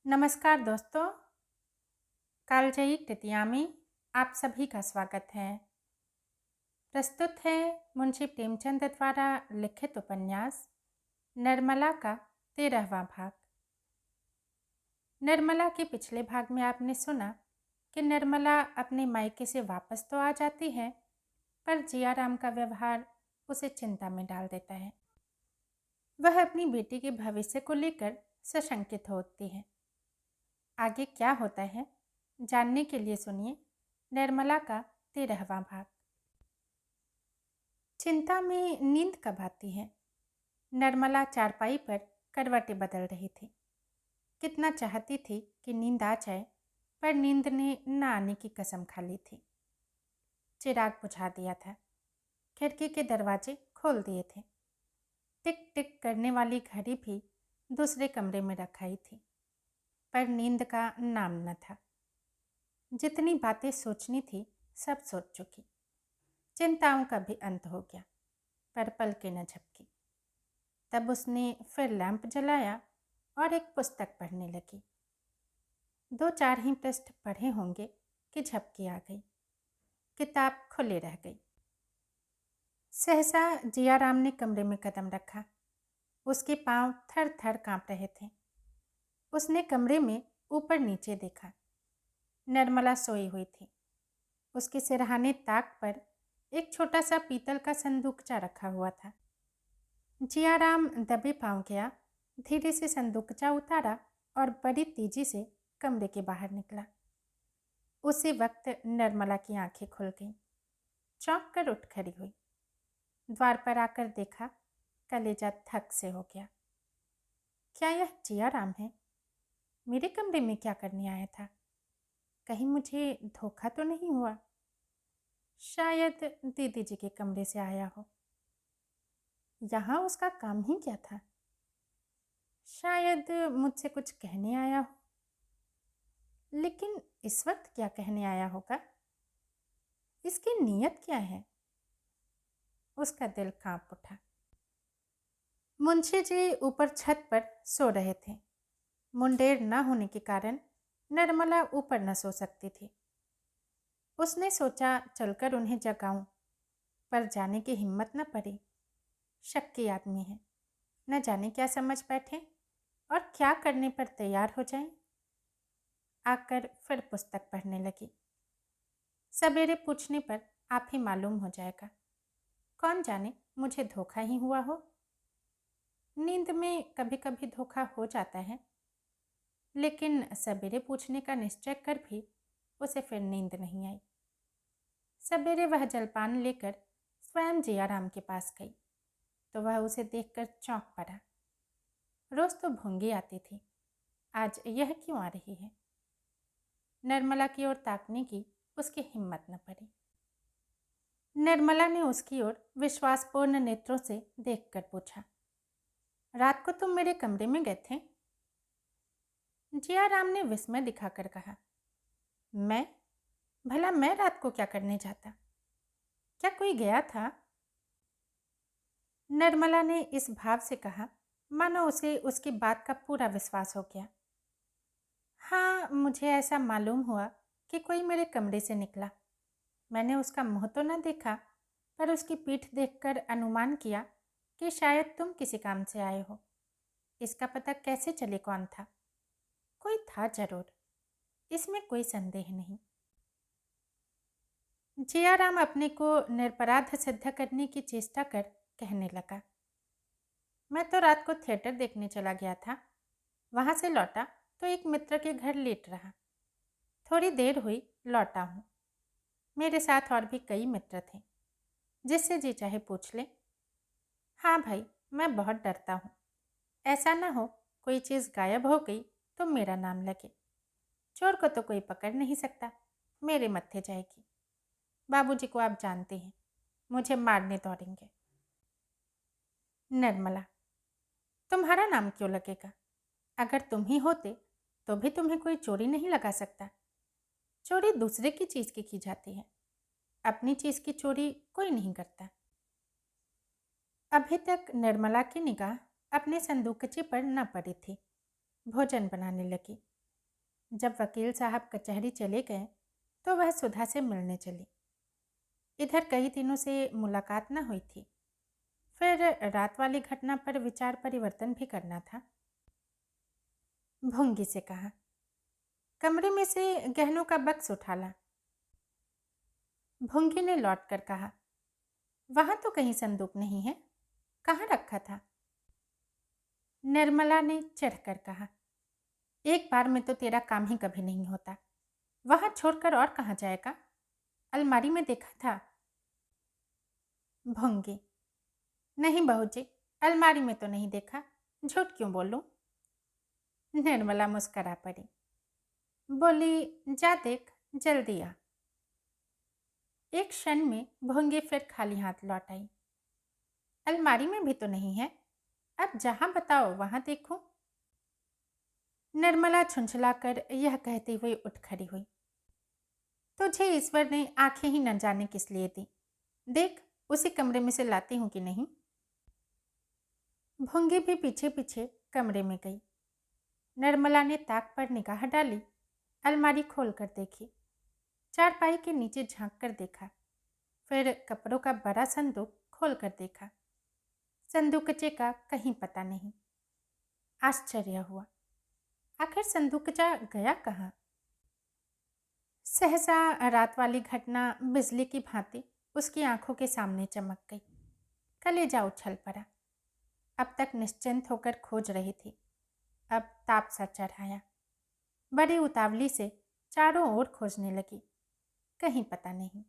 नमस्कार दोस्तों, कालजयी कृतिया में आप सभी का स्वागत है। प्रस्तुत है मुंशी प्रेमचंद द्वारा लिखित उपन्यास निर्मला का 13वां भाग। निर्मला के पिछले भाग में आपने सुना कि निर्मला अपने मायके से वापस तो आ जाती है, पर जियाराम का व्यवहार उसे चिंता में डाल देता है। वह अपनी बेटी के भविष्य को लेकर सशंकित होती है। आगे क्या होता है जानने के लिए सुनिए निर्मला का 13वां भाग। चिंता में नींद कब आती है। निर्मला चारपाई पर करवटें बदल रही थी। कितना चाहती थी कि नींद आ जाए, पर नींद ने न आने की कसम खा ली थी। चिराग बुझा दिया था, खिड़की के दरवाजे खोल दिए थे। टिक टिक करने वाली घड़ी भी दूसरे कमरे में रखाई थी, पर नींद का नाम न था। जितनी बातें सोचनी थी सब सोच चुकी। चिंताओं का भी अंत हो गया, पर पलकें न झपकी। तब उसने फिर लैंप जलाया और एक पुस्तक पढ़ने लगी। 2-4 ही पृष्ठ पढ़े होंगे कि झपकी आ गई। किताब खुले रह गई। सहसा जियाराम ने कमरे में कदम रखा। उसके पांव थर थर कांप रहे थे। उसने कमरे में ऊपर नीचे देखा। निर्मला सोई हुई थी। उसके सिरहाने ताक पर एक छोटा सा पीतल का संदूकचा रखा हुआ था। जियाराम दबे पांव गया, धीरे से संदूकचा उतारा और बड़ी तेजी से कमरे के बाहर निकला। उसी वक्त निर्मला की आंखें खुल गईं। चौंक कर उठ खड़ी हुई। द्वार पर आकर देखा, कलेजा थक से हो गया। क्या यह जियाराम है? मेरे कमरे में क्या करने आया था? कहीं मुझे धोखा तो नहीं हुआ? शायद दीदी जी के कमरे से आया हो। यहाँ उसका काम ही क्या था? शायद मुझसे कुछ कहने आया हो। लेकिन इस वक्त क्या कहने आया होगा? इसकी नीयत क्या है? उसका दिल कांप उठा। मुंशी जी ऊपर छत पर सो रहे थे। मुंडेर न होने के कारण निर्मला ऊपर न सो सकती थी। उसने सोचा चलकर उन्हें जगाऊं, पर जाने की हिम्मत न पड़ी। शक्की आदमी है, न जाने क्या समझ बैठे और क्या करने पर तैयार हो जाएं। आकर फिर पुस्तक पढ़ने लगी। सवेरे पूछने पर आप ही मालूम हो जाएगा। कौन जाने मुझे धोखा ही हुआ हो। नींद में कभी कभी धोखा हो जाता है, लेकिन सवेरे पूछने का निश्चय कर भी उसे फिर नींद नहीं आई। सवेरे वह जलपान लेकर स्वयं जियाराम के पास गई तो वह उसे देखकर चौंक पड़ा। रोज तो भूंगी आती थी, आज यह क्यों आ रही है? निर्मला की ओर ताकने की उसकी हिम्मत न पड़ी। निर्मला ने उसकी ओर विश्वासपूर्ण नेत्रों से देखकर पूछा, रात को तुम मेरे कमरे में गए थे? जियाराम ने विस्मय दिखाकर कहा, मैं? भला मैं रात को क्या करने जाता? क्या कोई गया था? निर्मला ने इस भाव से कहा मानो उसे उसकी बात का पूरा विश्वास हो गया। हाँ, मुझे ऐसा मालूम हुआ कि कोई मेरे कमरे से निकला। मैंने उसका मुंह तो न देखा, पर उसकी पीठ देखकर अनुमान किया कि शायद तुम किसी काम से आए हो। इसका पता कैसे चले कौन था? कोई था जरूर, इसमें कोई संदेह नहीं। जियाराम अपने को निरपराध सिद्ध करने की चेष्टा कर कहने लगा, मैं तो रात को थिएटर देखने चला गया था। वहां से लौटा तो एक मित्र के घर लेट रहा। थोड़ी देर हुई लौटा हूँ। मेरे साथ और भी कई मित्र थे, जिससे जी चाहे पूछ ले। हाँ भाई, मैं बहुत डरता हूँ। ऐसा न हो कोई चीज़ गायब हो गई तो मेरा नाम लगे। चोर को तो कोई पकड़ नहीं सकता, मेरे मत्थे जाएगी। बाबूजी को आप जानते हैं, मुझे मारने दौड़ेंगे। निर्मला, तुम्हारा नाम क्यों लगेगा? अगर तुम ही होते तो भी तुम्हें कोई चोरी नहीं लगा सकता। चोरी दूसरे की चीज़ की जाती है, अपनी चीज़ की चोरी कोई नहीं करता। अभी तक निर्मला की निगाह अपने संदूकचे पर न पड़ी थी। भोजन बनाने लगी। जब वकील साहब कचहरी चले गए तो वह सुधा से मिलने चली। इधर कई दिनों से मुलाकात न हुई थी। फिर रात वाली घटना पर विचार परिवर्तन भी करना था। भुंगी से कहा, कमरे में से गहनों का बक्स उठा ला। भुंगी ने लौटकर कहा, वहां तो कहीं संदूक नहीं है, कहाँ रखा था? निर्मला ने चढ़कर कहा, एक बार में तो तेरा काम ही कभी नहीं होता, वहां छोड़कर और कहाँ जाएगा? अलमारी में देखा था। भुंगी, नहीं बहू जी, अलमारी में तो नहीं देखा, झूठ क्यों बोलूं? निर्मला मुस्करा पड़ी, बोली, जा देख, जल्दी आ। एक क्षण में भुंगी फिर खाली हाथ लौट आई। अलमारी में भी तो नहीं है, अब जहां बताओ वहां देखो। निर्मला छुंछलाकर यह कहती हुई उठ खड़ी हुई, तुझे ईश्वर ने आंखें ही न जाने किस लिए दी, देख उसी कमरे में से लाती हूं कि नहीं। भुंगी भी पीछे पीछे कमरे में गई। निर्मला ने ताक पर निगाह डाली, अलमारी खोल कर देखी, चारपाई के नीचे झांक कर देखा, फिर कपड़ों का बड़ा संदूक खोल कर देखा। संदूकचे का कहीं पता नहीं। आश्चर्य हुआ, आखिर संदूकचा गया कहाँ? सहसा रात वाली घटना बिजली की भांति उसकी आंखों के सामने चमक गई। कलेजा उछल पड़ा। अब तक निश्चिंत होकर खोज रही थी, अब ताप सा चढ़ाया। बड़ी उतावली से चारों ओर खोजने लगी, कहीं पता नहीं।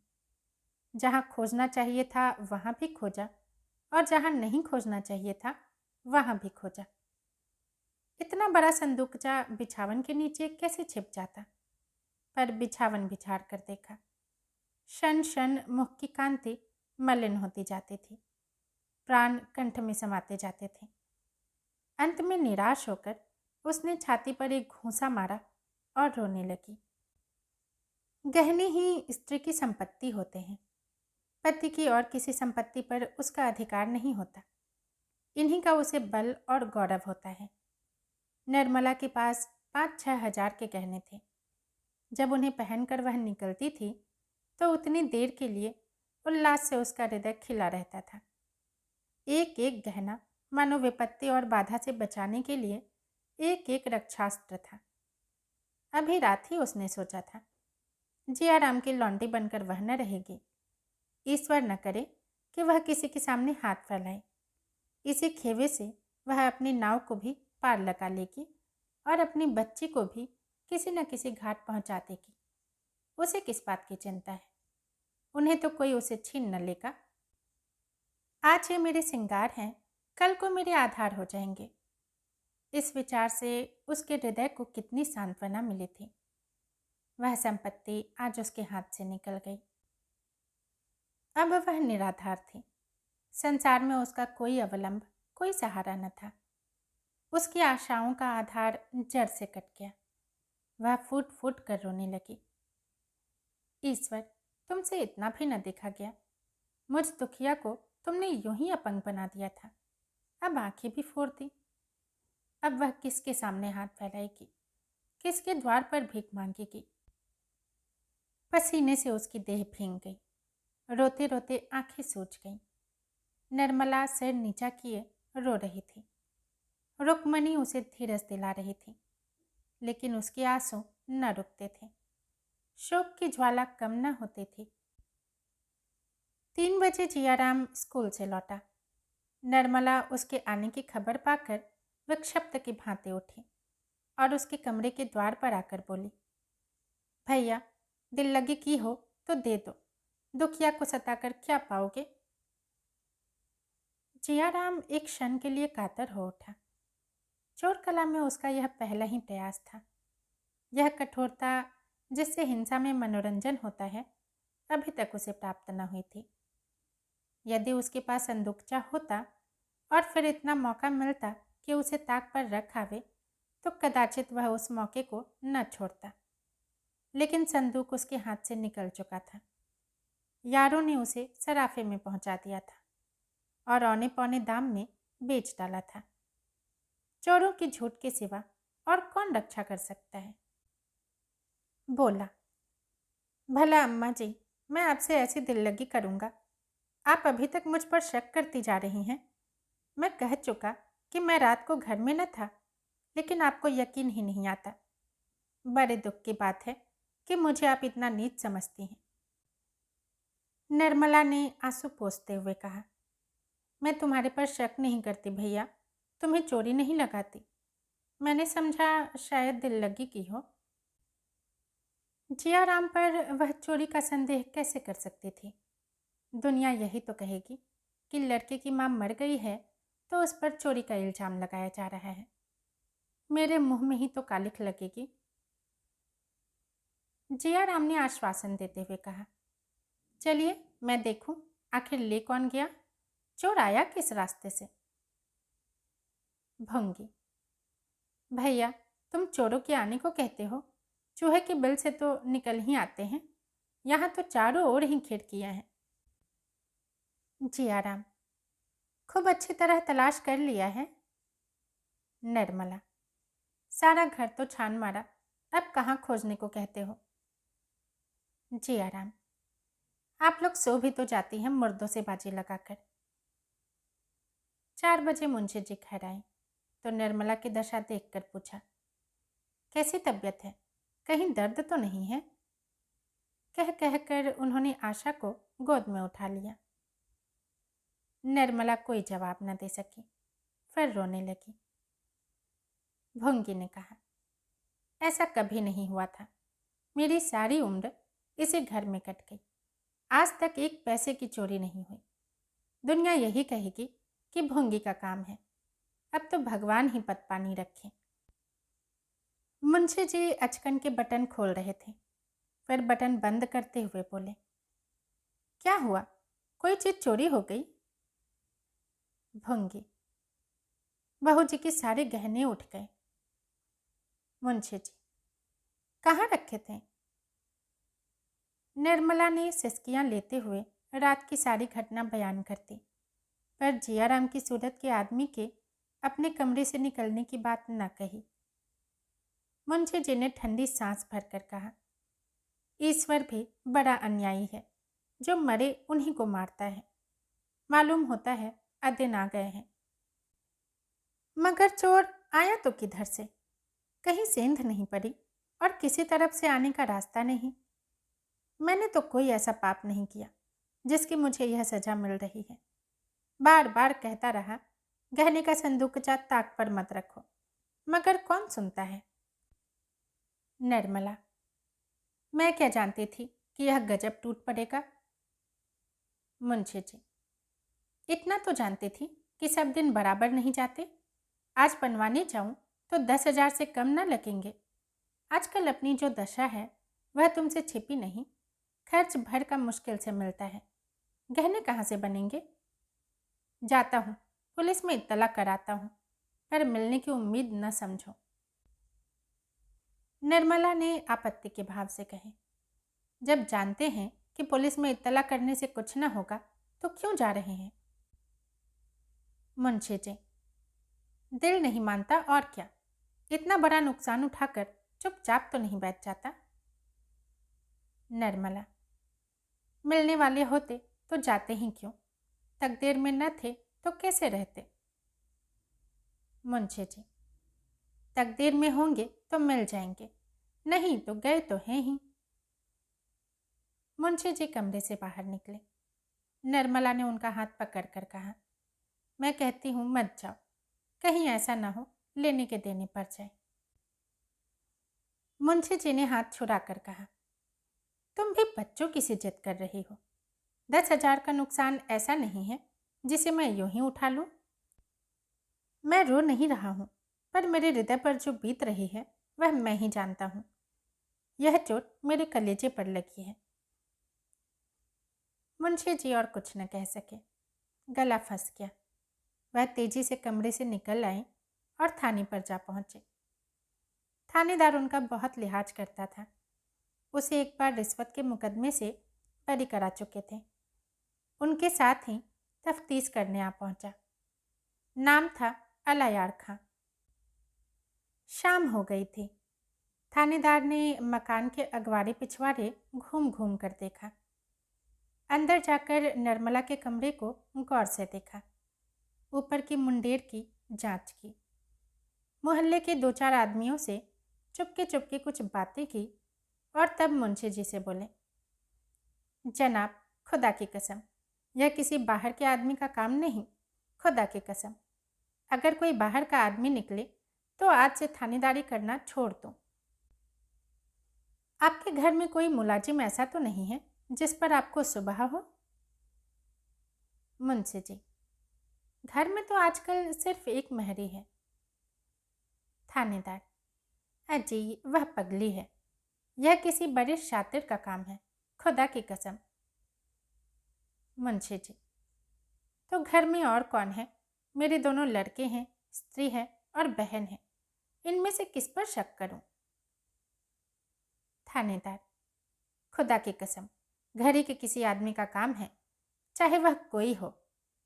जहाँ खोजना चाहिए था वहाँ भी खोजा और जहाँ नहीं खोजना चाहिए था वहाँ भी खोजा। इतना बड़ा संदूकचा बिछावन के नीचे कैसे छिप जाता? पर बिछावन बिछाड़ कर देखा। क्षण क्षण मुख की कांति मलिन होती जाती थी, प्राण कंठ में समाते जाते थे। अंत में निराश होकर उसने छाती पर एक घूंसा मारा और रोने लगी। गहने ही स्त्री की संपत्ति होते हैं, पति की और किसी संपत्ति पर उसका अधिकार नहीं होता। इन्हीं का उसे बल और गौरव होता है। निर्मला के पास 5-6 हजार के गहने थे। जब उन्हें पहनकर वह निकलती थी तो उतनी देर के लिए उल्लास से उसका हृदय खिला रहता था। एक एक गहना मानो विपत्ति और बाधा से बचाने के लिए एक एक रक्षास्त्र था। अभी रात ही उसने सोचा था, जिया राम की लौंडी बनकर वह न रहेगी। ईश्वर न करे कि वह किसी के सामने हाथ फैलाए। इसी खेवे से वह अपनी नाव को भी पार लगा लेगी और अपनी बच्ची को भी किसी न किसी घाट पहुंचा देगी। उसे किस बात की चिंता है? उन्हें तो कोई उसे छीन न लेगा। आज ये मेरे श्रृंगार हैं, कल को मेरे आधार हो जाएंगे। इस विचार से उसके हृदय को कितनी सांत्वना मिली थी। वह संपत्ति आज उसके हाथ से निकल गई। अब वह निराधार थी। संसार में उसका कोई अवलंब, कोई सहारा न था। उसकी आशाओं का आधार जड़ से कट गया। वह फूट फूट कर रोने लगी। ईश्वर, तुमसे इतना भी न देखा गया। मुझ दुखिया को तुमने यूं ही अपंग बना दिया था, अब आंखें भी फोड़ दी। अब वह किसके सामने हाथ फैलाएगी, किसके द्वार पर भीख मांगेगी? पसीने से उसकी देह भींग गई। रोते रोते आंखें सूज गईं। निर्मला सिर नीचा किए रो रही थी। रुक्मणी उसे धीरज दिला रही थी, लेकिन उसके आंसू न रुकते थे। शोक की ज्वाला कम न होती थी। 3 बजे जियाराम स्कूल से लौटा। निर्मला उसके आने की खबर पाकर विक्षिप्त की भांति उठी और उसके कमरे के द्वार पर आकर बोली, भैया, दिल लगी की हो तो दे दो, दुखिया को सताकर क्या पाओगे? जियाराम एक क्षण के लिए कातर हो उठा। चोर कला में उसका यह पहला ही प्रयास था। यह कठोरता जिससे हिंसा में मनोरंजन होता है, अभी तक उसे प्राप्त न हुई थी। यदि उसके पास संदूकचा होता और फिर इतना मौका मिलता कि उसे ताक पर रख आवे, तो कदाचित वह उस मौके को न छोड़ता। लेकिन संदूक उसके हाथ से निकल चुका था। यारों ने उसे सराफे में पहुंचा दिया था और औने पौने दाम में बेच डाला था। चोरों की झूठ के सिवा और कौन रक्षा कर सकता है? बोला, भला अम्मा जी, मैं आपसे ऐसी दिल लगी करूँगा? आप अभी तक मुझ पर शक करती जा रही हैं। मैं कह चुका कि मैं रात को घर में न था, लेकिन आपको यकीन ही नहीं आता। बड़े दुख की बात है कि मुझे आप इतना नीच समझती हैं। निर्मला ने आंसू पोंछते हुए कहा, मैं तुम्हारे पर शक नहीं करती भैया, तुम्हें चोरी नहीं लगाती। मैंने समझा शायद दिल लगी की हो। जियाराम पर वह चोरी का संदेह कैसे कर सकती थी? दुनिया यही तो कहेगी कि लड़के की मां मर गई है तो उस पर चोरी का इल्जाम लगाया जा रहा है। मेरे मुंह में ही तो कालिख लगेगी। जियाराम ने आश्वासन देते हुए कहा, चलिए मैं देखूं आखिर ले कौन गया, चोर आया किस रास्ते से। भंगी, भैया तुम चोरों के आने को कहते हो, चूहे के बिल से तो निकल ही आते हैं। यहाँ तो चारों ओर ही खिड़कियां हैं। जियाराम, खूब अच्छी तरह तलाश कर लिया है। निर्मला, सारा घर तो छान मारा, अब कहाँ खोजने को कहते हो। जियाराम, आप लोग सो भी तो जाती हैं मुर्दों से बाजी लगाकर। 4 बजे मुंशी जी घर आए तो निर्मला की दशा देखकर पूछा, कैसी तबीयत है, कहीं दर्द तो नहीं है? कह कहकर उन्होंने आशा को गोद में उठा लिया। निर्मला कोई जवाब न दे सकी, फिर रोने लगी। भोंगी ने कहा, ऐसा कभी नहीं हुआ था। मेरी सारी उम्र इसी घर में कट गई, आज तक एक पैसे की चोरी नहीं हुई। दुनिया यही कहेगी कि भोंगी का काम है। अब तो भगवान ही पत पानी रखे। मुंशी जी अचकन के बटन खोल रहे थे, फिर बटन बंद करते हुए बोले, क्या हुआ, कोई चीज चोरी हो गई? भोंगी, बहू जी के सारे गहने उठ गए। मुंशी जी, कहाँ रखे थे? निर्मला ने सिसकियां लेते हुए रात की सारी घटना बयान कर दी, पर जियाराम की सूरत के आदमी के अपने कमरे से निकलने की बात न कही। मुंशी जी ने ठंडी सांस भरकर कहा, ईश्वर भी बड़ा अन्यायी है, जो मरे उन्हीं को मारता है। मालूम होता है अदिन आ गए हैं। मगर चोर आया तो किधर से? कहीं सेंध नहीं पड़ी और किसी तरफ से आने का रास्ता नहीं। मैंने तो कोई ऐसा पाप नहीं किया जिसकी मुझे यह सजा मिल रही है। बार बार कहता रहा, गहने का संदूकचा ताक पर मत रखो, मगर कौन सुनता है। निर्मला, मैं क्या जानती थी कि यह गजब टूट पड़ेगा। मुंशी जी, इतना तो जानती थी कि सब दिन बराबर नहीं जाते। आज बनवाने जाऊं तो 10,000 से कम न लगेंगे। आजकल अपनी जो दशा है वह तुमसे छिपी नहीं, खर्च भर का मुश्किल से मिलता है। गहने कहाँ से बनेंगे? जाता हूँ, पुलिस में इत्तला कराता हूँ, पर मिलने की उम्मीद न समझो। निर्मला ने आपत्ति के भाव से कहे, जब जानते हैं कि पुलिस में इत्तला करने से कुछ न होगा तो क्यों जा रहे हैं? मुंशी जी, दिल नहीं मानता और क्या, इतना बड़ा नुकसान उठाकर चुपचाप तो नहीं बैठ जाता। निर्मला, मिलने वाले होते तो जाते ही क्यों, तकदीर में न थे तो कैसे रहते। मुंशी जी, तकदीर में होंगे तो मिल जाएंगे, नहीं तो गए तो हैं ही। मुंशी जी कमरे से बाहर निकले। निर्मला ने उनका हाथ पकड़कर कहा, मैं कहती हूँ मत जाओ, कहीं ऐसा ना हो लेने के देने पड़ जाए। मुंशी जी ने हाथ छुड़ा कर कहा, तुम भी बच्चों की सी जिद कर रही हो। 10,000 का नुकसान ऐसा नहीं है जिसे मैं यूं ही उठा लूं। मैं रो नहीं रहा हूं, पर मेरे हृदय पर जो बीत रही है वह मैं ही जानता हूं। यह चोट मेरे कलेजे पर लगी है। मुंशी जी और कुछ न कह सके, गला फंस गया। वह तेजी से कमरे से निकल आए और थाने पर जा पहुंचे। थानेदार उनका बहुत लिहाज करता था। उसे एक बार रिश्वत के मुकदमे से बरी करा चुके थे। उनके साथ ही तफ्तीश करने आ पहुंचा। नाम था अलायार खां। शाम हो गई थी। थानेदार ने मकान के अगवाड़े पिछवाड़े घूम घूम कर देखा। अंदर जाकर निर्मला के कमरे को गौर से देखा। ऊपर की मुंडेर की जांच की। मोहल्ले के 2-4 आदमियों से चुपके चुपके कुछ बातें की और तब मुंशी जी से बोले, जनाब, खुदा की कसम, यह किसी बाहर के आदमी का काम नहीं। खुदा की कसम, अगर कोई बाहर का आदमी निकले तो आज से थानेदारी करना छोड़ दो। आपके घर में कोई मुलाजिम ऐसा तो नहीं है जिस पर आपको सुबह हो? मुंशी जी, घर में तो आजकल सिर्फ एक महरी है। थानेदार, अजी वह पगली है। यह किसी बड़े शातिर का काम है, खुदा की कसम। मुंशी जी, तो घर में और कौन है? मेरे दोनों लड़के हैं, स्त्री है और बहन है। इनमें से किस पर शक करूं? थानेदार, खुदा की कसम, घर ही के किसी आदमी का काम है, चाहे वह कोई हो।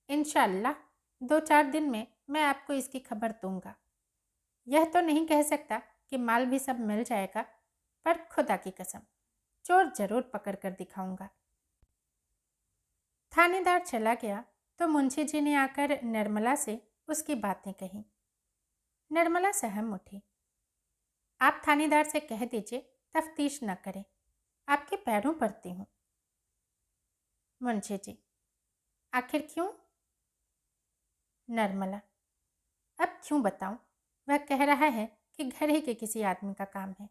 इंशाअल्लाह 2-4 दिन में मैं आपको इसकी खबर दूंगा। यह तो नहीं कह सकता कि माल भी सब मिल जाएगा, पर खुदा की कसम, चोर जरूर पकड़ कर दिखाऊंगा। थानेदार चला गया तो मुंशी जी ने आकर निर्मला से उसकी बातें कही। निर्मला सहम उठी। आप थानेदार से कह दीजिए तफ्तीश न करे, आपके पैरों पड़ती हूँ। मुंशी जी, आखिर क्यों? निर्मला, अब क्यों बताऊं? वह कह रहा है कि घर ही के किसी आदमी का काम है।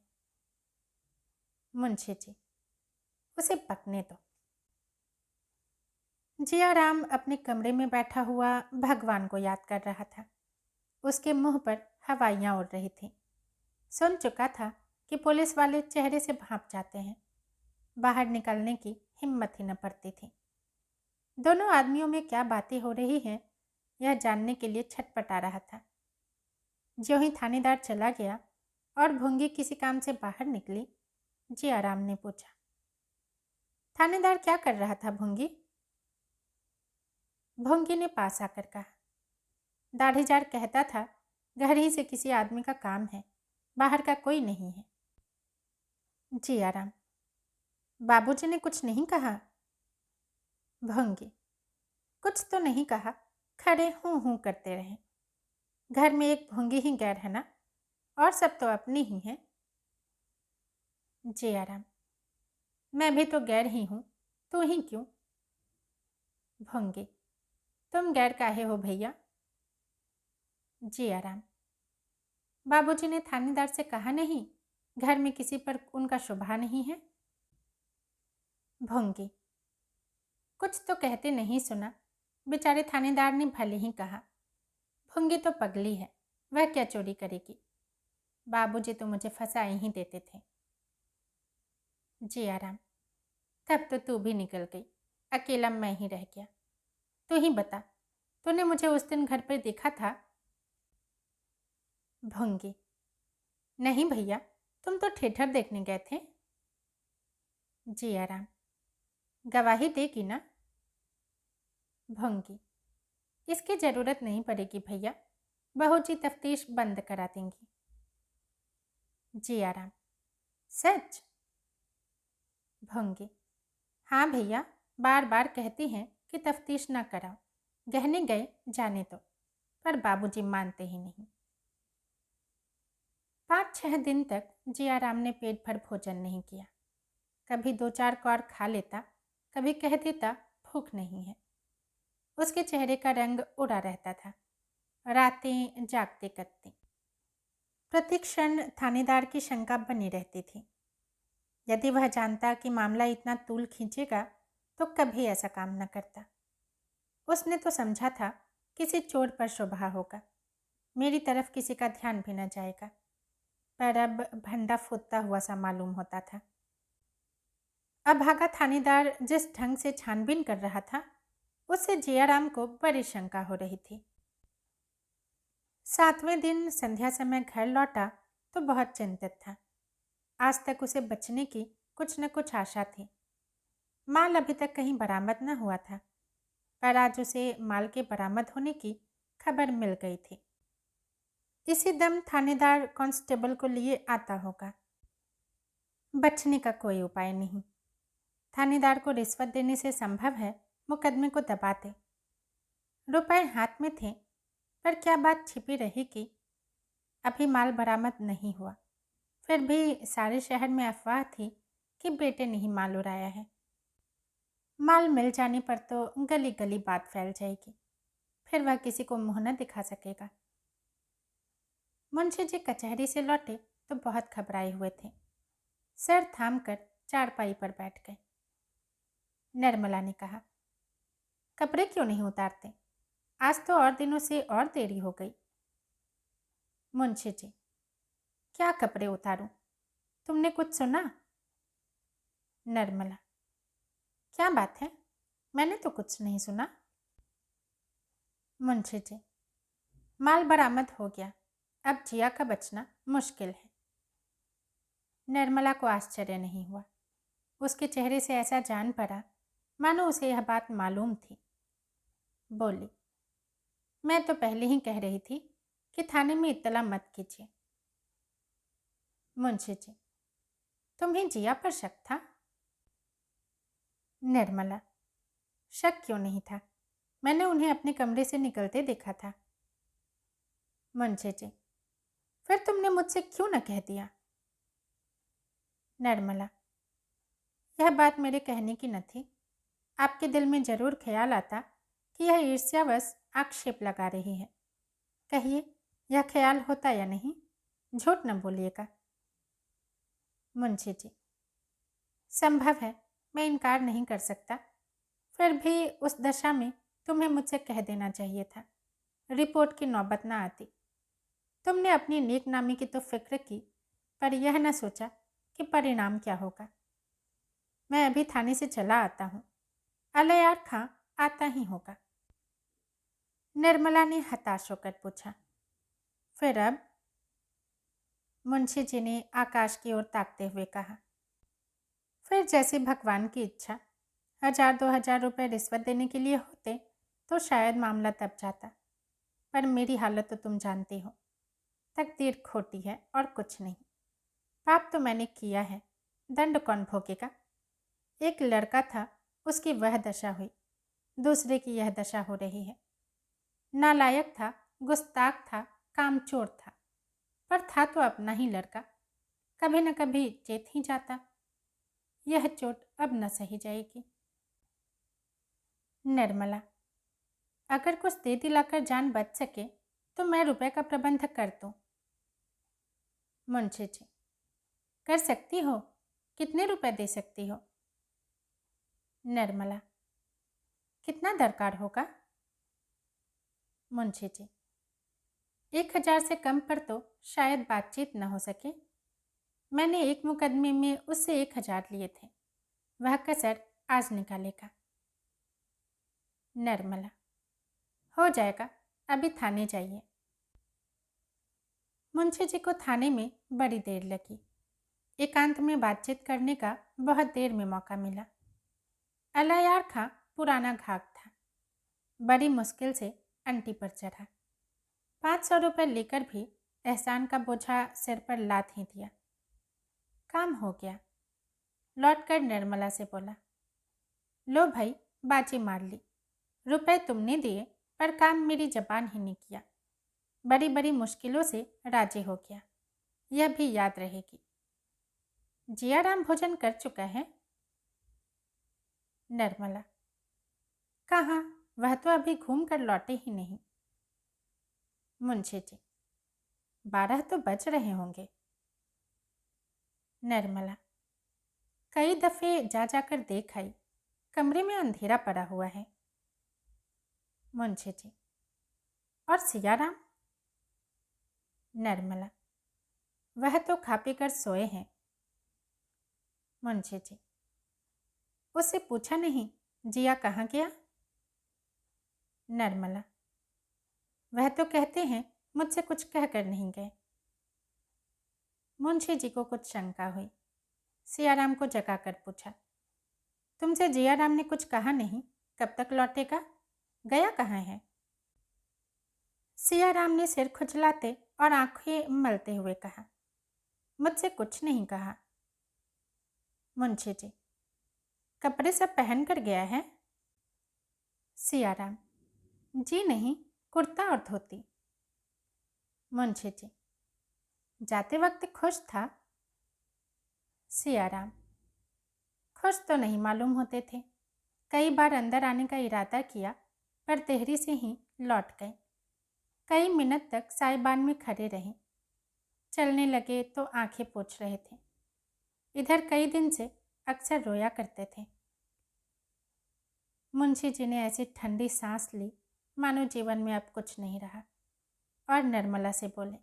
मुंशी जी, उसे पकने दो। जियाराम अपने कमरे में बैठा हुआ भगवान को याद कर रहा था। उसके मुंह पर हवाइयाँ उड़ रही थीं। सुन चुका था कि पुलिस वाले चेहरे से भांप जाते हैं। बाहर निकलने की हिम्मत ही न पड़ती थी। दोनों आदमियों में क्या बातें हो रही हैं, यह जानने के लिए छटपटा रहा था। ज्यों ही थानेदार चला गया और भूंगी किसी काम से बाहर निकली, जियाराम ने पूछा, थानेदार क्या कर रहा था भूंगी? भूंगी ने पास आकर कहा, दाढ़ीजार कहता था घर ही से किसी आदमी का काम है, बाहर का कोई नहीं है। जियाराम, बाबूजी ने कुछ नहीं कहा? भूंगी, कुछ तो नहीं कहा, खड़े हूँ हूँ करते रहे। घर में एक भूंगी ही गैर है ना, और सब तो अपनी ही हैं। जियाराम, मैं भी तो गैर ही हूँ, तू ही क्यों? भूंगी, तुम गैर काहे हो भैया? जियाराम, बाबूजी ने थानेदार से कहा नहीं, घर में किसी पर उनका शुभा नहीं है? भूंगी, कुछ तो कहते नहीं सुना, बेचारे थानेदार ने भले ही कहा। भूंगी तो पगली है, वह क्या चोरी करेगी? बाबूजी तो मुझे फंसा ही देते थे। जियाराम, तब तो तू भी निकल गई, अकेला मैं ही रह गया। तू ही बता, तूने मुझे उस दिन घर पर देखा था? भूंगी, नहीं भैया, तुम तो थिएटर देखने गए थे। जियाराम, गवाही देगी ना? भूंगी, इसकी ज़रूरत नहीं पड़ेगी भैया, बहू जी तफ्तीश बंद करा देंगी। जियाराम, सच? भूंगी, हाँ भैया, बार बार कहती हैं कि तफ्तीश ना कराओ, गहने गए जाने दो, पर बाबूजी मानते ही नहीं। 5-6 दिन तक जियाराम ने पेट भर भोजन नहीं किया। कभी 2-4 कौर खा लेता, कभी कह देता भूख नहीं है। उसके चेहरे का रंग उड़ा रहता था। रातें जागते कटती। प्रतिक्षण थानेदार की शंका बनी रहती थी। यदि वह जानता कि मामला इतना तूल खींचेगा तो कभी ऐसा काम न करता। उसने तो समझा था किसी चोर पर शुबहा होगा, मेरी तरफ किसी का ध्यान भी न जाएगा, पर अब भंडा फूटता हुआ सा मालूम होता था। अभागा थानेदार जिस ढंग से छानबीन कर रहा था, उससे जियाराम को बड़ी शंका हो रही थी। 7वें दिन संध्या समय घर लौटा तो बहुत चिंतित था। आज तक उसे बचने की कुछ न कुछ आशा थी। माल अभी तक कहीं बरामद न हुआ था, पर आज उसे माल के बरामद होने की खबर मिल गई थी। इसी दम थानेदार कांस्टेबल को लिए आता होगा। बचने का कोई उपाय नहीं। थानेदार को रिश्वत देने से संभव है मुकदमे को दबा दे। रुपए हाथ में थे, पर क्या बात छिपी रही कि अभी माल बरामद नहीं हुआ। फिर भी सारे शहर में अफवाह थी कि बेटे ने ही माल उड़ाया है। माल मिल जाने पर तो गली गली बात फैल जाएगी, फिर वह किसी को मुंह न दिखा सकेगा। मुंशी जी कचहरी से लौटे तो बहुत घबराए हुए थे। सर थाम कर चारपाई पर बैठ गए। निर्मला ने कहा, कपड़े क्यों नहीं उतारते? आज तो और दिनों से और देरी हो गई। मुंशी जी, क्या कपड़े उतारूं? तुमने कुछ सुना? निर्मला, क्या बात है? मैंने तो कुछ नहीं सुना। मुंशी जी, माल बरामद हो गया, अब जिया का बचना मुश्किल है। निर्मला को आश्चर्य नहीं हुआ। उसके चेहरे से ऐसा जान पड़ा मानो उसे यह बात मालूम थी। बोली, मैं तो पहले ही कह रही थी कि थाने में इत्तला मत कीजिए। मुंशी जी, तुम्हें जिया पर शक था? निर्मला, शक क्यों नहीं था? मैंने उन्हें अपने कमरे से निकलते देखा था। मुंशी जी, फिर तुमने मुझसे क्यों न कह दिया? निर्मला, यह बात मेरे कहने की न थी। आपके दिल में जरूर ख्याल आता कि यह ईर्ष्यावश आक्षेप लगा रही है। कहिए, यह ख्याल होता या नहीं? झूठ न बोलिएगा। मुंशी जी, संभव है, मैं इनकार नहीं कर सकता। फिर भी उस दशा में तुम्हें मुझसे कह देना चाहिए था। रिपोर्ट की नौबत न आती। तुमने अपनी नेक नामी की तो फिक्र की, पर यह न सोचा कि परिणाम क्या होगा। मैं अभी थाने से चला आता हूँ। अलयार खां आता ही होगा। निर्मला ने हताश होकर पूछा, फिर अब? मुंशी जी ने आकाश की ओर ताकते हुए कहा, फिर जैसे भगवान की इच्छा। 1000-2000 रुपये रिश्वत देने के लिए होते तो शायद मामला दब जाता, पर मेरी हालत तो तुम जानती हो। तकदीर खोटी है और कुछ नहीं। पाप तो मैंने किया है, दंड कौन भोगेगा? एक लड़का था, उसकी वह दशा हुई, दूसरे की यह दशा हो रही है। नालायक था, गुस्ताख था, कामचोर था, पर था तो अपना ही लड़का। कभी न कभी चेत ही जाता। यह चोट अब न सही जाएगी। निर्मला, अगर कुछ दे दिलाकर जान बच सके तो मैं रुपए का प्रबंध कर दूं। मुंशी जी, कर सकती हो? कितने रुपए दे सकती हो? निर्मला, कितना दरकार होगा? मुंशी जी, 1000 से कम पर तो शायद बातचीत न हो सके। मैंने एक मुकदमे में उससे 1000 लिए थे। वह कसर आज निकालेगा। निर्मला, हो जाएगा, अभी थाने जाइए। मुंशी जी को थाने में बड़ी देर लगी। एकांत में बातचीत करने का बहुत देर में मौका मिला। अलयार खां पुराना घाक था। बड़ी मुश्किल से अंटी पर चढ़ा। 500 रुपये लेकर भी एहसान का बोझा सिर पर लाद ही दिया। काम हो गया। लौटकर निर्मला से बोला, लो भाई, बाजी मार ली। रुपए तुमने दिए, पर काम मेरी जबान ही ने किया। बड़ी बड़ी मुश्किलों से राजी हो गया। यह भी याद रहेगी। जियाराम भोजन कर चुका है? निर्मला, कहाँ, वह तो अभी घूम कर लौटे ही नहीं। मुंशी जी, 12 तो बज रहे होंगे। निर्मला, कई दफे जा जाकर देख आई, कमरे में अंधेरा पड़ा हुआ है। मुंशी जी, और सियाराम? निर्मला, वह तो खा पी कर सोए हैं। मुंशी जी, उससे पूछा नहीं जिया कहाँ गया? निर्मला, वह तो कहते हैं मुझसे कुछ कहकर नहीं गए। मुंशी जी को कुछ शंका हुई। सियाराम को जगाकर पूछा, तुमसे जियाराम ने कुछ कहा नहीं? कब तक लौटेगा? गया कहाँ है? सियाराम ने सिर खुजलाते और आंखें मलते हुए कहा, मुझसे कुछ नहीं कहा। मुंशी जी, कपड़े सब पहन कर गया है? सियाराम, जी नहीं, कुर्ता और धोती। मुंशी जी, जाते वक्त खुश था? सियाराम, खुश तो नहीं मालूम होते थे। कई बार अंदर आने का इरादा किया पर देहरी से ही लौट गए। कई मिनट तक साइबान में खड़े रहे। चलने लगे तो आंखें पोंछ रहे थे। इधर कई दिन से अक्सर रोया करते थे। मुंशी जी ने ऐसी ठंडी सांस ली मानो जीवन में अब कुछ नहीं रहा और निर्मला से बोले,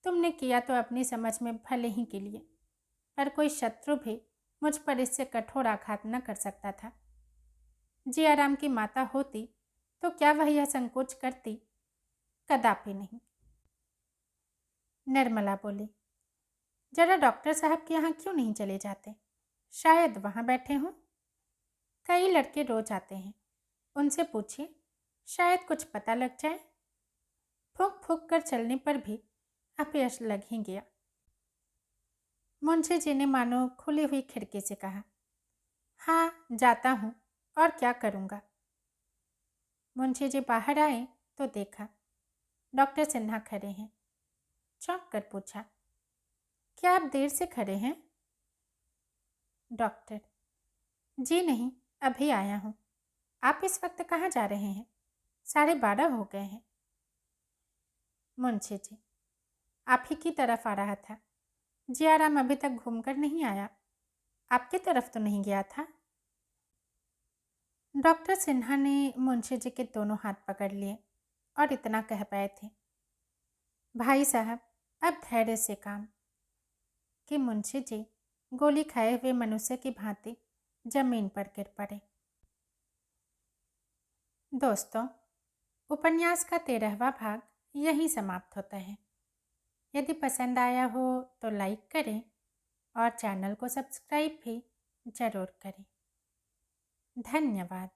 तुमने किया तो अपनी समझ में भले ही के लिए, पर कोई शत्रु भी मुझ पर इससे कठोर आघात न कर सकता था। जियाराम की माता होती तो क्या वह यह संकोच करती? कदापि नहीं। निर्मला बोली, जरा डॉक्टर साहब के यहाँ क्यों नहीं चले जाते? शायद वहाँ बैठे हों। कई लड़के रोज आते हैं, उनसे पूछिए, शायद कुछ पता लग जाए। फूंक फूंक कर चलने पर भी अपयश लग ही गया। मुंशी जी ने मानो खुली हुई खिड़की से कहा, हाँ जाता हूँ, और क्या करूँगा। मुंशी जी बाहर आए तो देखा डॉक्टर सिन्हा खड़े हैं। चौंक कर पूछा, क्या आप देर से खड़े हैं? डॉक्टर, जी नहीं, अभी आया हूँ। आप इस वक्त कहाँ जा रहे हैं? 12:30 हो गए हैं। मुंशी जी, आप ही की तरफ आ रहा था। जियाराम अभी तक घूमकर नहीं आया। आपकी तरफ तो नहीं गया था? डॉक्टर सिन्हा ने मुंशी जी के दोनों हाथ पकड़ लिए और इतना कह पाए थे, भाई साहब, अब धैर्य से काम। कि मुंशी जी गोली खाए हुए मनुष्य की भांति जमीन पर गिर पड़े। दोस्तों, उपन्यास का 13वां भाग यहीं समाप्त होता है। यदि पसंद आया हो तो लाइक करें और चैनल को सब्सक्राइब भी ज़रूर करें। धन्यवाद।